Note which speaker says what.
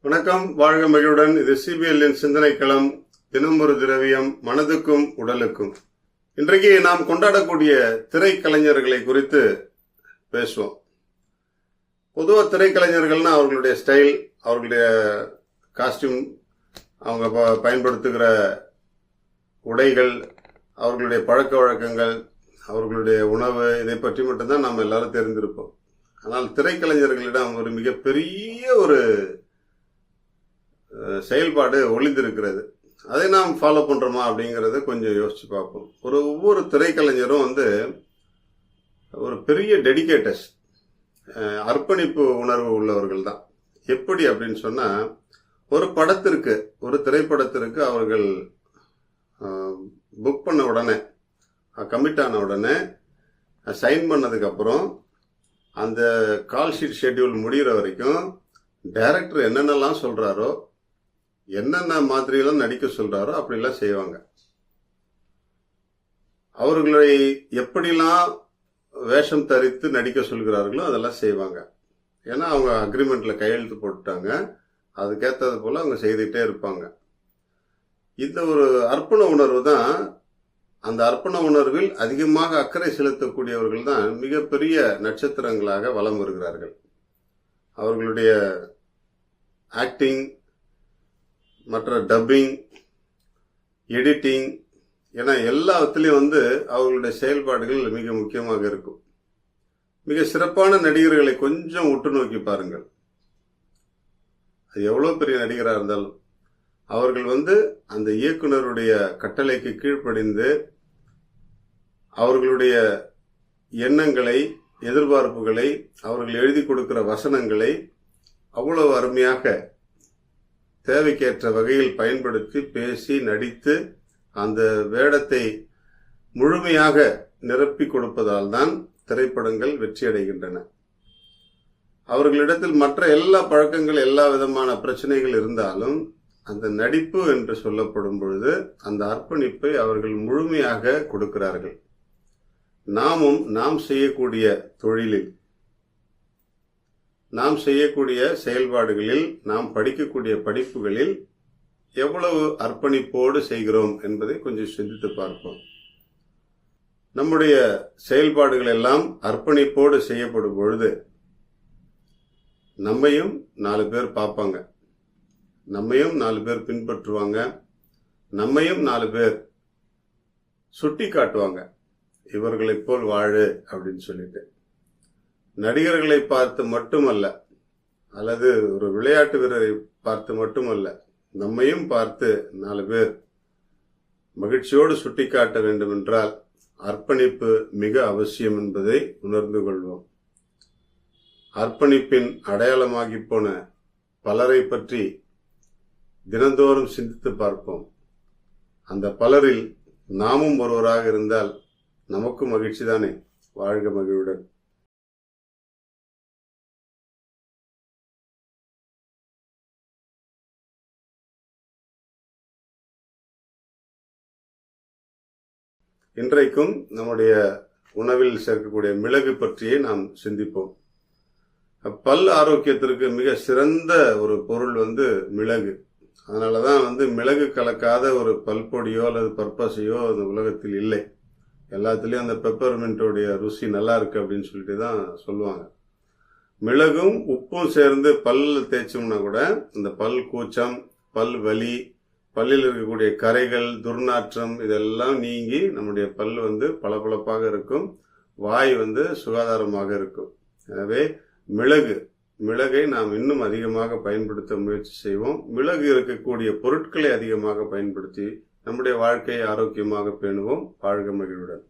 Speaker 1: வணக்கம், வாழ்க மகிழ்வுடன். இது சிபிஎல்லின் சிந்தனை களம். தினம் ஒரு திரவியம், மனதுக்கும் உடலுக்கும். இன்றைக்கு நாம் கொண்டாடக்கூடிய திரைக்கலைஞர்களை குறித்து பேசுவோம். பொதுவாக திரைக்கலைஞர்கள்னா அவர்களுடைய ஸ்டைல், அவர்களுடைய காஸ்டியூம், அவங்க பயன்படுத்துகிற உடைகள், அவர்களுடைய பழக்க வழக்கங்கள், அவர்களுடைய உணவு, இதை பற்றி மட்டும்தான் நாம் எல்லாரும் தெரிந்திருப்போம். ஆனால் திரைக்கலைஞர்களிடம் ஒரு மிகப்பெரிய ஒரு செயல்பாடு ஒளிந்திருக்கிறது. அதை நாம் ஃபாலோ பண்றோமா அப்படிங்கறத கொஞ்சம் யோசிச்சு பார்ப்போம். ஒவ்வொரு திரைக்கலைஞரும் ஒரு பெரிய டெடிகேட்டர்ஸ், அர்ப்பணிப்பு உணர்வு உள்ளவர்கள் தான். எப்படி அப்படின்னு சொன்னா, ஒரு படத்திற்கு, ஒரு திரைப்படத்திற்கு அவர்கள் புக் பண்ண உடனே, கமிட் ஆன உடனே, சைன் பண்ணதுக்கு அப்புறம் அந்த கால் ஷீட் ஷெட்யூல் முடிகிற வரைக்கும் டைரக்டர் என்னென்னலாம் சொல்றாரோ, என்னென்ன மாதிரியெல்லாம் நடிக்க சொல்றாரோ அப்படிலாம் செய்வாங்க. அவர்களை எப்படிலாம் வேஷம் தரித்து நடிக்க சொல்கிறார்களோ அதெல்லாம் செய்வாங்க. ஏன்னா அவங்க அக்ரிமெண்ட்ல கையெழுத்து போட்டுட்டாங்க, அதுக்கேற்றது போல அவங்க செய்துகிட்டே இருப்பாங்க. இந்த ஒரு அர்ப்பண உணர்வு தான், அந்த அர்ப்பண உணர்வில் அதிகமாக அக்கறை செலுத்தக்கூடியவர்கள் தான் மிகப்பெரிய நட்சத்திரங்களாக வலம் வருகிறார்கள். அவர்களுடைய ஆக்டிங், மற்ற டப்பிங், எடிட்டிங் என எல்லாத்திலையும் அவர்களுடைய செயல்பாடுகள் மிக முக்கியமாக இருக்கும். மிக சிறப்பான நடிகர்களை கொஞ்சம் உற்று நோக்கி பாருங்கள். அது எவ்வளவு பெரிய நடிகராக இருந்தாலும் அவர்கள் அந்த இயக்குனருடைய கட்டளைக்கு கீழ்ப்படிந்து அவர்களுடைய எண்ணங்களை, எதிர்பார்ப்புகளை, அவர்கள் எழுதி கொடுக்கிற வசனங்களை அவ்வளவு அருமையாக தேவைக்கேற்ற வகையில் பயன்படுத்தி பேசி நடித்து அந்த வேடத்தை முழுமையாக நிரப்பி கொடுப்பதால் தான் திரைப்படங்கள் வெற்றியடைகின்றன. அவர்களிடத்தில் மற்ற எல்லா பழக்கங்கள், எல்லா விதமான பிரச்சனைகள் இருந்தாலும் அந்த நடிப்பு என்று சொல்லப்படும் பொழுது அந்த அர்ப்பணிப்பை அவர்கள் முழுமையாக கொடுக்கிறார்கள். நாம் செய்யக்கூடிய தொழிலில், நாம் செய்யக்கூடிய செயல்பாடுகளில், நாம் படிக்கக்கூடிய படிப்புகளில் எவ்வளவு அர்ப்பணிப்போடு செய்கிறோம் என்பதை கொஞ்சம் சிந்தித்து பார்ப்போம். நம்முடைய செயல்பாடுகள் எல்லாம் அர்ப்பணிப்போடு செய்யப்படும் பொழுது நம்மையும் 4 பேர் பார்ப்பாங்க, நம்மையும் 4 பேர் பின்பற்றுவாங்க, நம்மையும் 4 பேர் சுட்டி காட்டுவாங்க, இவர்களைப் போல் வாழு அப்படின்னு சொல்லிட்டு. நடிகர்களை பார்த்து மட்டுமல்ல, அல்லது ஒரு விளையாட்டு வீரரை பார்த்து மட்டுமல்ல, நம்மையும் பார்த்து 4 பேர் மகிழ்ச்சியோடு சுட்டிக்காட்ட வேண்டும் என்றால் அர்ப்பணிப்பு மிக அவசியம் என்பதை உணர்ந்து கொள்வோம். அர்ப்பணிப்பின் அடையாளமாகி போன பலரை பற்றி தினந்தோறும் சிந்தித்து பார்ப்போம். அந்த பலரில் நாமும் ஒருவராக இருந்தால் நமக்கும் மகிழ்ச்சி தானே. வாழ்க மகிழ்வுடன். இன்றைக்கும் நம்முடைய உணவில் சேர்க்கக்கூடிய மிளகு பற்றியே நாம் சிந்திப்போம். பல் ஆரோக்கியத்திற்கு மிக சிறந்த ஒரு பொருள் மிளகு. அதனாலதான் மிளகு கலக்காத ஒரு பல்பொடியோ அல்லது பர்பஸையோ அந்த உலகத்தில் இல்லை. எல்லாத்துலயும் அந்த பெப்பர்மெண்டோடைய ருசி நல்லா இருக்கு அப்படின்னு சொல்லிட்டு தான் சொல்லுவாங்க. மிளகும் உப்பும் சேர்ந்து பல்ல தேய்ச்சோம்னா கூட இந்த பல் கூச்சம், பல் வலி, பல்லில் இருக்கக்கூடிய கரைகள், துர்நாற்றம் இதெல்லாம் நீங்கி நம்முடைய பல் பளபளப்பாக இருக்கும், வாய் சுகாதாரமாக இருக்கும். எனவே மிளகை நாம் இன்னும் அதிகமாக பயன்படுத்த முயற்சி செய்வோம். மிளகு இருக்கக்கூடிய பொருட்களை அதிகமாக பயன்படுத்தி நம்முடைய வாழ்க்கையை ஆரோக்கியமாக பேணுவோம். வாழ்க மகிழ்வுடன்.